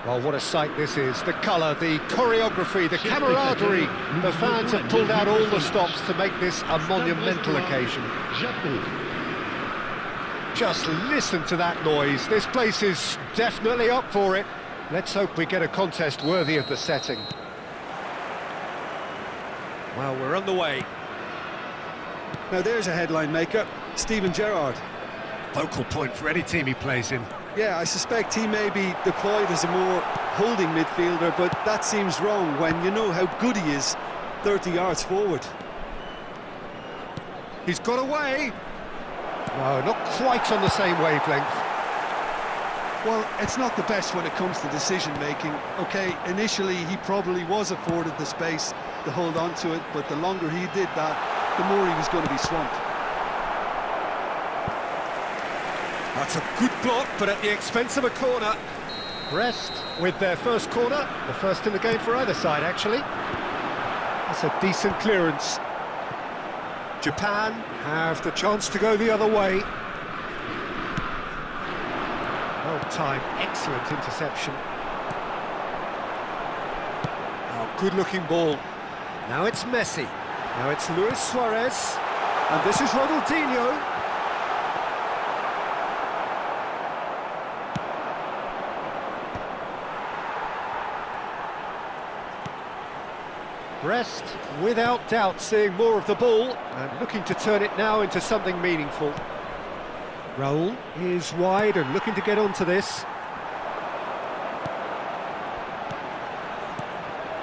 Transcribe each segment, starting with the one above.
Well, what a sight this is. The colour, the choreography, the camaraderie. The fans have pulled out all the stops to make this a monumental occasion. Just listen to that noise. This place is definitely up for it. Let's hope we get a contest worthy of the setting. Well, we're on the way. Now there's a headline maker, Steven Gerrard. Focal point for any team he plays in. Yeah, I suspect he may be deployed as a more holding midfielder, but that seems wrong when you know how good he is 30 yards forward. He's got away. No, not quite on the same wavelength. Well, it's not the best when it comes to decision-making. OK, initially he probably was afforded the space to hold on to it, but the longer he did that, the more he was going to be swamped. That's a good block, but at the expense of a corner. Brest with their first corner, the first in the game for either side, actually. That's a decent clearance. Japan have the chance to go the other way. Well timed, excellent interception. Oh, good-looking ball. Now it's Messi. Now it's Luis Suarez. And this is Ronaldinho. Brest, without doubt, seeing more of the ball and looking to turn it now into something meaningful. Raul is wide and looking to get onto this.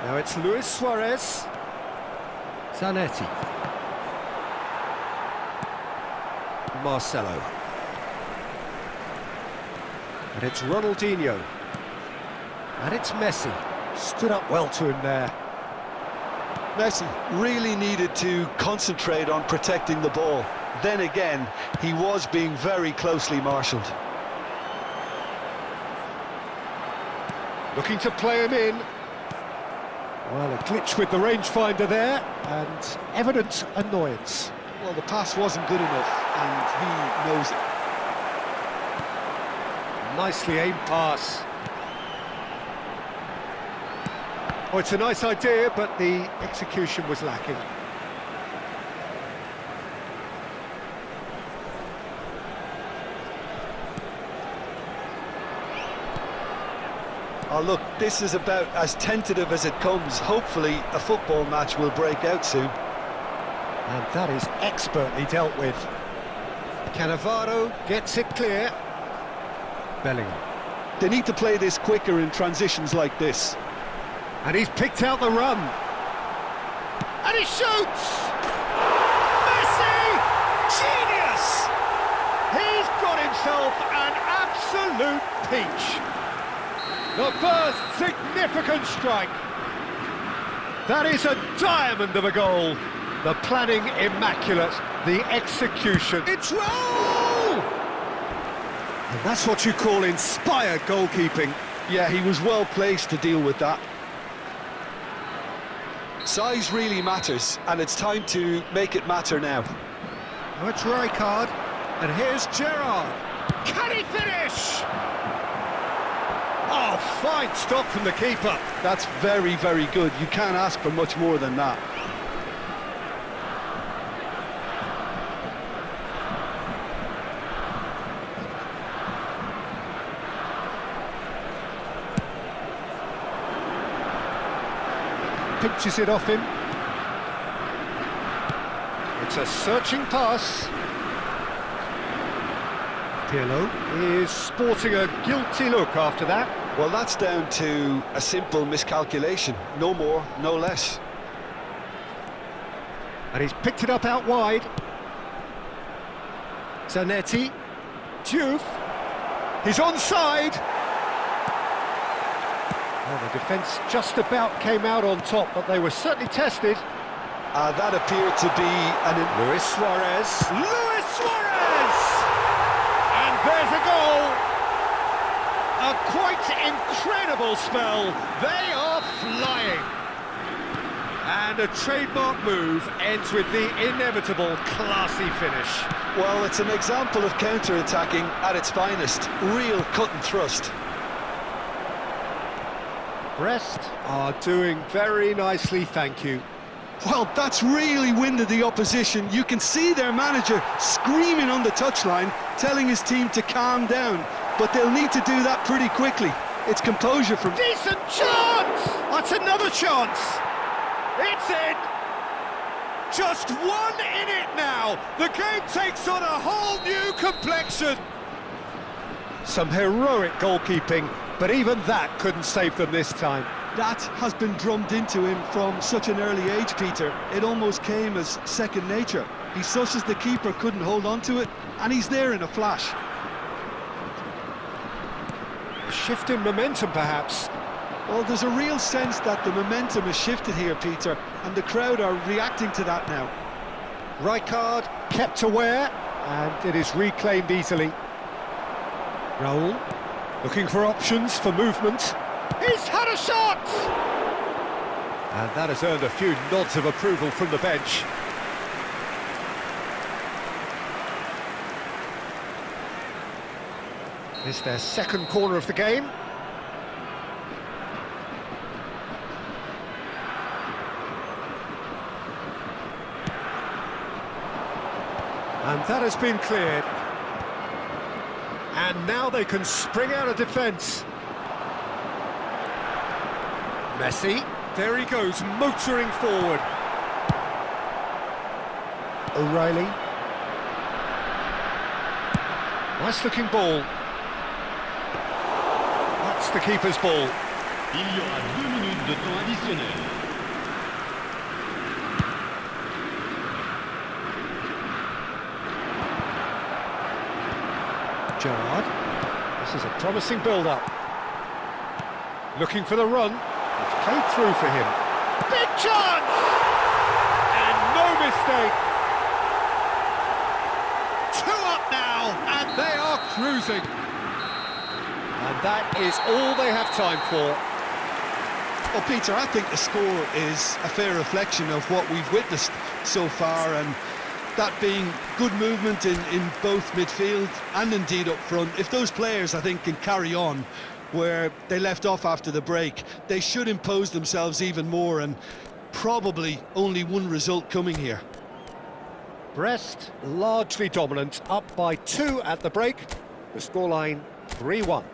Now it's Luis Suarez. Zanetti. Marcelo. And it's Ronaldinho. And it's Messi. Stood up well to him there. Messi really needed to concentrate on protecting the ball. Then again, he was being very closely marshalled. Looking to play him in. Well, a glitch with the rangefinder there, and evident annoyance. Well, the pass wasn't good enough, and he knows it. Nicely aimed pass. Oh, it's a nice idea, but the execution was lacking. Oh, look, this is about as tentative as it comes. Hopefully, a football match will break out soon. And that is expertly dealt with. Cannavaro gets it clear. Bellingham. They need to play this quicker in transitions like this. And he's picked out the run. And he shoots! Messi! Genius! He's got himself an absolute peach. The first significant strike. That is a diamond of a goal. The planning immaculate, the execution. It's Raul! And that's what you call inspired goalkeeping. Yeah, he was well placed to deal with that. Size really matters, and it's time to make it matter now. Oh, it's Rijkaard, and here's Gerrard. Can he finish? Oh, fine stop from the keeper. That's very, very good. You can't ask for much more than that. Pinches it off him. It's a searching pass. Pirlo is sporting a guilty look after that. Well, that's down to a simple miscalculation. No more, no less. And he's picked it up out wide. Zanetti. Diouf. He's onside. Well, the defence just about came out on top, but they were certainly tested. That appeared to be Luis Suarez. Luis Suarez! And there's a goal. A quite incredible spell. They are flying. And a trademark move ends with the inevitable classy finish. Well, it's an example of counter-attacking at its finest. Real cut and thrust. Brest are doing very nicely, thank you. Well, that's really winded the opposition. You can see their manager screaming on the touchline, telling his team to calm down. But they'll need to do that pretty quickly. It's composure from... Decent chance! That's another chance! It's in! Just 1 in it now! The game takes on a whole new complexion! Some heroic goalkeeping, but even that couldn't save them this time. That has been drummed into him from such an early age, Peter. It almost came as second nature. He susses the keeper couldn't hold on to it, and he's there in a flash. A shift in momentum, perhaps. Well, there's a real sense that the momentum has shifted here, Peter, and the crowd are reacting to that now. Rijkaard kept aware, and it is reclaimed easily. Raul, looking for options for movement. He's had a shot! And that has earned a few nods of approval from the bench. It's their second corner of the game. And that has been cleared. And now they can spring out of defence. Messi, there he goes, motoring forward. O'Reilly. Nice looking ball. That's the keeper's ball. Il y aura 2 minutes de temps additionnel. Gerrard. This is a promising build-up. Looking for the run. It's played through for him. Big chance! And no mistake. 2 up now, and they are cruising. And that is all they have time for. Well, Peter, I think the score is a fair reflection of what we've witnessed so far, and that being good movement in both midfield and indeed up front. If those players, I think, can carry on where they left off after the break, they should impose themselves even more, and probably only one result coming here. Brest largely dominant, up by 2 at the break. The scoreline 3-1.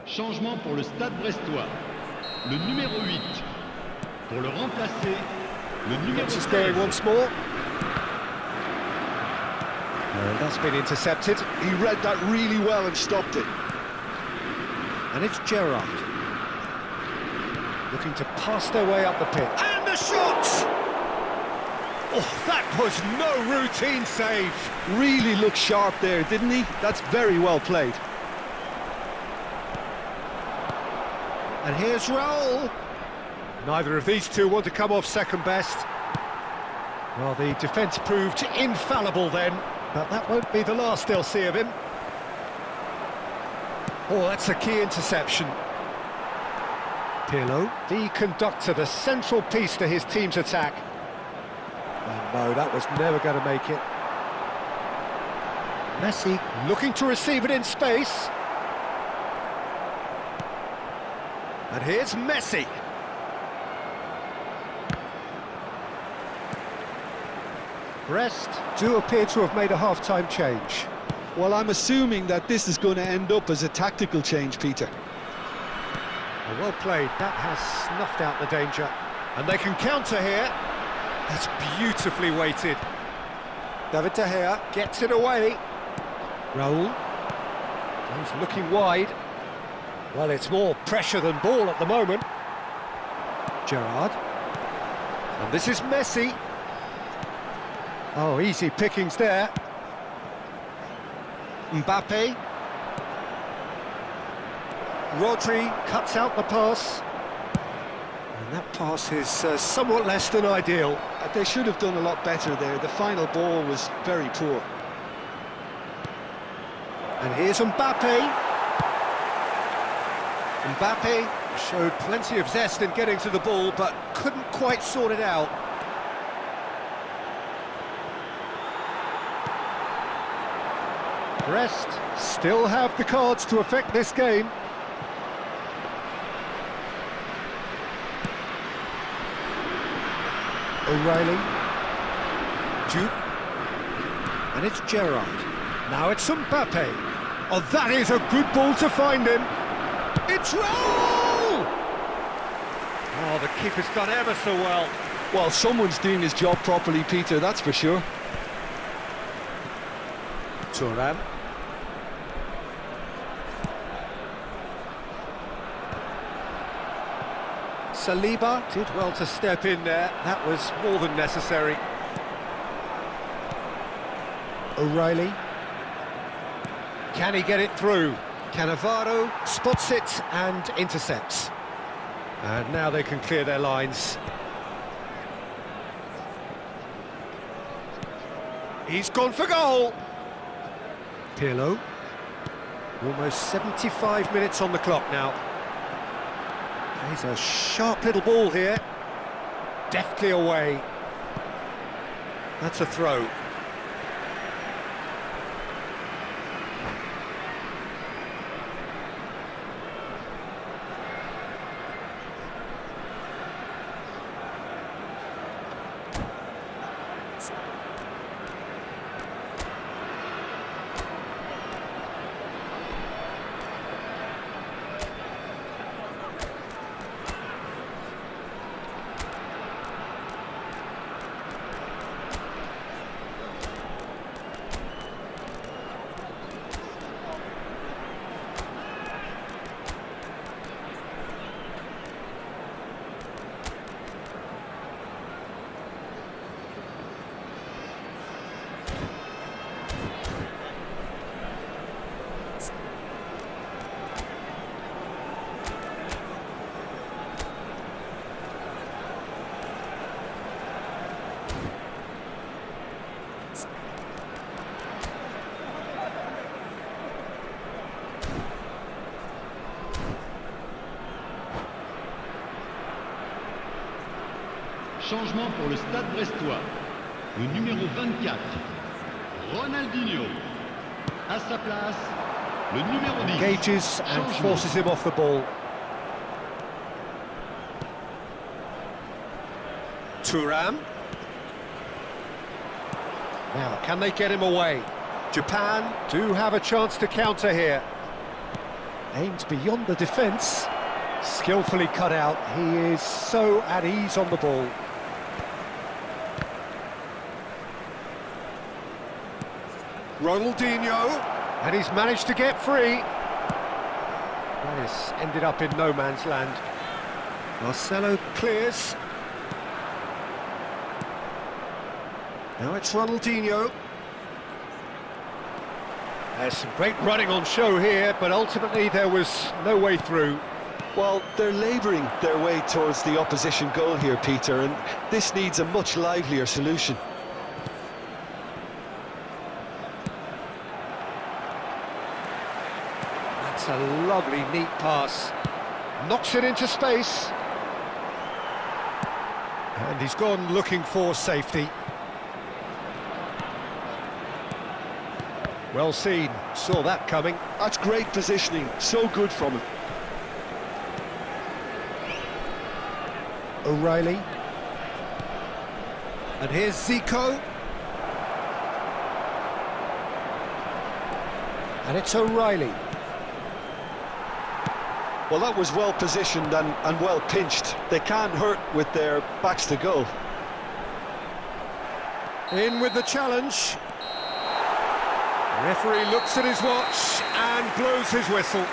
Changement pour le Stade brestois. Le numéro 8. Pour le remplacer, le numéro 16. Going once more. And that's been intercepted. He read that really well and stopped it. And it's Gerrard. Looking to pass their way up the pitch. And the shot! Oh, that was no routine save. Really looked sharp there, didn't he? That's very well played. And here's Raul. Neither of these two want to come off second best. Well, the defence proved infallible then, but that won't be the last they'll see of him. Oh, that's a key interception. Pirlo, the conductor, the central piece to his team's attack. And no, that was never going to make it. Messi looking to receive it in space. And here's Messi. Brest do appear to have made a half-time change. Well, I'm assuming that this is going to end up as a tactical change, Peter. Well played, that has snuffed out the danger. And they can counter here. That's beautifully weighted. David De Gea gets it away. Raul. He's looking wide. Well, it's more pressure than ball at the moment. Gerrard. And this is Messi. Oh, easy pickings there. Mbappe. Rodri cuts out the pass. And that pass is somewhat less than ideal. They should have done a lot better there. The final ball was very poor. And here's Mbappe. Mbappe showed plenty of zest in getting to the ball, but couldn't quite sort it out. Brest still have the cards to affect this game. O'Reilly. Duke. And it's Gerrard. Now it's Mbappe. Oh, that is a good ball to find him. It's Raul! Oh, the keeper's done ever so well. Well, someone's doing his job properly, Peter, that's for sure. Thuram. Saliba did well to step in there. That was more than necessary. O'Reilly. Can he get it through? Cannavaro spots it and intercepts. And now they can clear their lines. He's gone for goal. Pirlo. Almost 75 minutes on the clock now. There's a sharp little ball here. Deftly away. That's a throw. Changement pour le Stade brestois. Le numéro 24, Ronaldinho. À sa place, le numéro 10. Engages and forces him off the ball. Thuram. Now, can they get him away? Japan do have a chance to counter here. Aims beyond the defence. Skillfully cut out. He is so at ease on the ball. Ronaldinho, and he's managed to get free. That has ended up in no man's land. Marcelo clears. Now it's Ronaldinho. There's some great running on show here, but ultimately there was no way through. Well, they're labouring their way towards the opposition goal here, Peter, and this needs a much livelier solution. That's a lovely, neat pass. Knocks it into space. And he's gone looking for safety. Well seen, saw that coming. That's great positioning, so good from him. O'Reilly. And here's Zico. And it's O'Reilly. Well, that was well positioned and well pinched. They can't hurt with their backs to goal. In with the challenge. Referee looks at his watch and blows his whistle.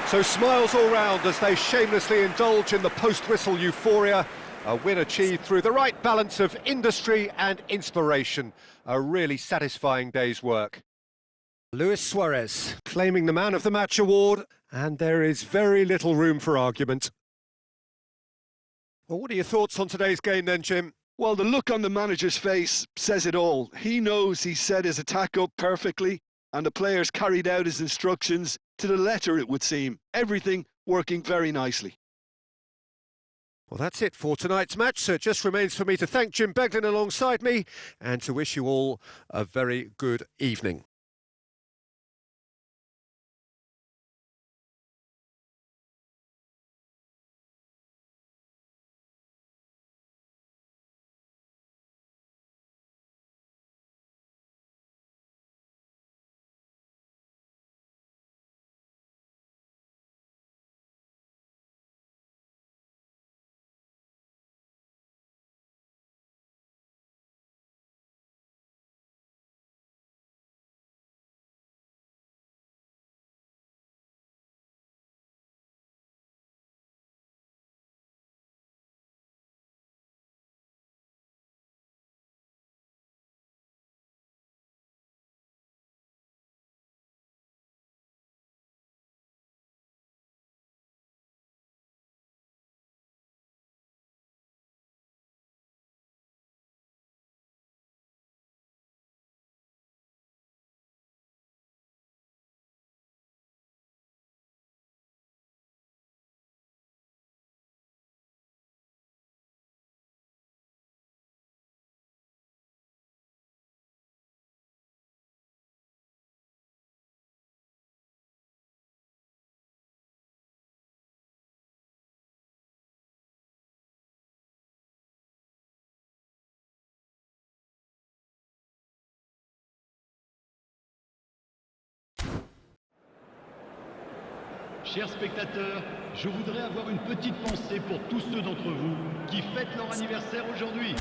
So smiles all round as they shamelessly indulge in the post-whistle euphoria. A win achieved through the right balance of industry and inspiration. A really satisfying day's work. Luis Suarez claiming the Man of the Match award, and there is very little room for argument. Well, what are your thoughts on today's game then, Jim? Well, the look on the manager's face says it all. He knows he set his attack up perfectly, and the players carried out his instructions to the letter, it would seem. Everything working very nicely. Well, that's it for tonight's match, so it just remains for me to thank Jim Beglin alongside me and to wish you all a very good evening. Chers spectateurs, je voudrais avoir une petite pensée pour tous ceux d'entre vous qui fêtent leur anniversaire aujourd'hui.